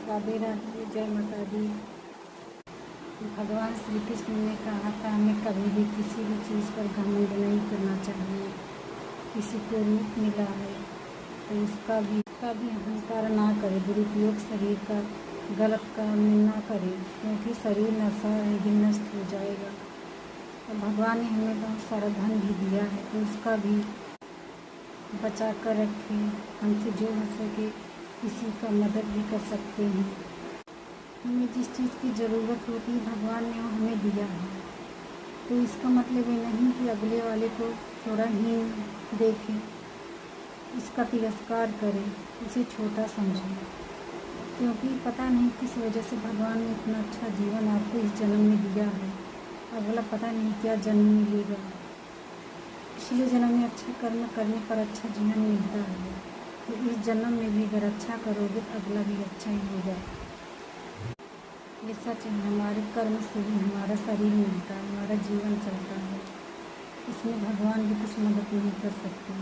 राधे राधे, जय माता दी। भगवान श्री कृष्ण ने कहा था हमें कभी भी किसी भी चीज़ पर घमंड नहीं करना चाहिए। किसी को रूप मिला है तो उसका भी अहंकार ना करे, दुरुपयोग शरीर का गलत काम ना करे, क्योंकि शरीर नशा है, नष्ट हो जाएगा। और भगवान ने हमें बहुत सारा धन भी दिया है तो उसका भी बचा कर रखें। हमसे जो हो सके किसी का मदद भी कर सकते हैं। हमें जिस चीज़ की ज़रूरत होती है भगवान ने वो हमें दिया है, तो इसका मतलब ये नहीं कि अगले वाले को थोड़ा हीन देखें, इसका तिरस्कार करें, उसे छोटा समझें, क्योंकि पता नहीं किस वजह से भगवान ने इतना अच्छा जीवन आपको इस जन्म में दिया है। अगला पता नहीं क्या जन्म मिलेगा। पिछले जन्म में अच्छा कर्म करने पर अच्छा जीवन मिलता है, तो इस जन्म में भी अगर अच्छा करोगे तो अगला भी अच्छा ही होगा। ये सच है, हमारे कर्म से ही हमारा शरीर मिलता है, हमारा जीवन चलता है। इसमें भगवान भी कुछ मदद नहीं कर सकते।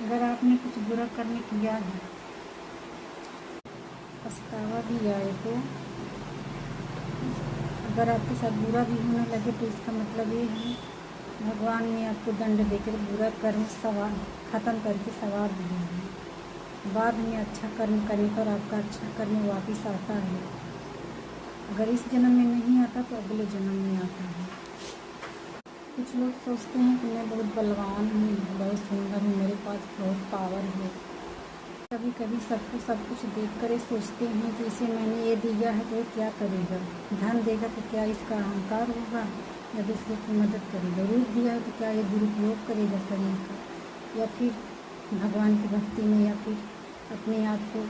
अगर आपने कुछ बुरा कर्म किया है, पछतावा भी आए, तो अगर आपके साथ बुरा भी होने लगे तो इसका मतलब ये है भगवान ने आपको दंड देकर बुरा कर्म ख़त्म करके सवार दिया है। बाद में अच्छा कर्म करने पर आपका अच्छा कर्म वापस आता है। अगर इस जन्म में नहीं आता तो अगले जन्म में आता है। कुछ लोग सोचते हैं कि मैं बहुत बलवान हूँ, बहुत सुंदर हूँ, मेरे पास बहुत पावर है। कभी कभी सबको सब कुछ देख कर सोचते हैं कि इसे मैंने ये दिया है तो ये क्या करेगा। धन देगा तो क्या इसका अहंकार होगा या दूसरे की मदद करेगा। रूप दिया है तो क्या ये दुरुपयोग करेगा शरीर का, या फिर भगवान की भक्ति में, या फिर अपने आप को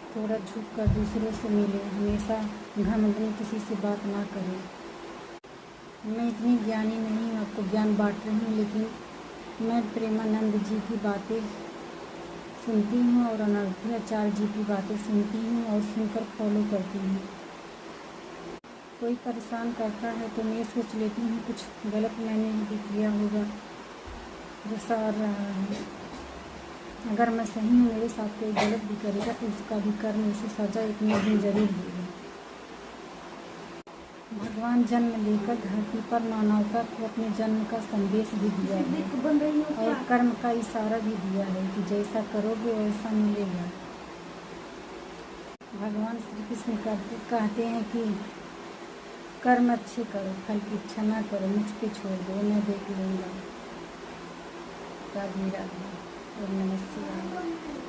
थोड़ा झुक कर दूसरों से मिले। हमेशा घमंड में किसी से बात ना करें। मैं इतनी ज्ञानी नहीं हूँ, आपको ज्ञान बांट रही हूँ, लेकिन मैं प्रेमानंद जी की बातें सुनती हूँ और अनर्थी आचार्य जी की बातें सुनती हूँ और सुनकर फॉलो करती हूँ। कोई परेशान करता है तो मैं सोच लेती हूँ कुछ गलत मैंने भी किया होगा जो सवार रहा है। अगर मैं सही हूँ, मेरे साथ कोई गलत भी करेगा तो उसका भी कर्म, उसे सजा एक न दिन जरूर देगा। भगवान जन्म लेकर धरती पर मानवता को अपने जन्म का संदेश भी दिया है और कर्म का इशारा भी दिया है कि जैसा करोगे वैसा मिलेगा। भगवान श्री कृष्ण कहते हैं कि कर्म अच्छे करो, फल की इच्छा ना करो, मुझ पे छोड़ दो, मैं देख लूँगा। राधे राधे और नमः शिवाय।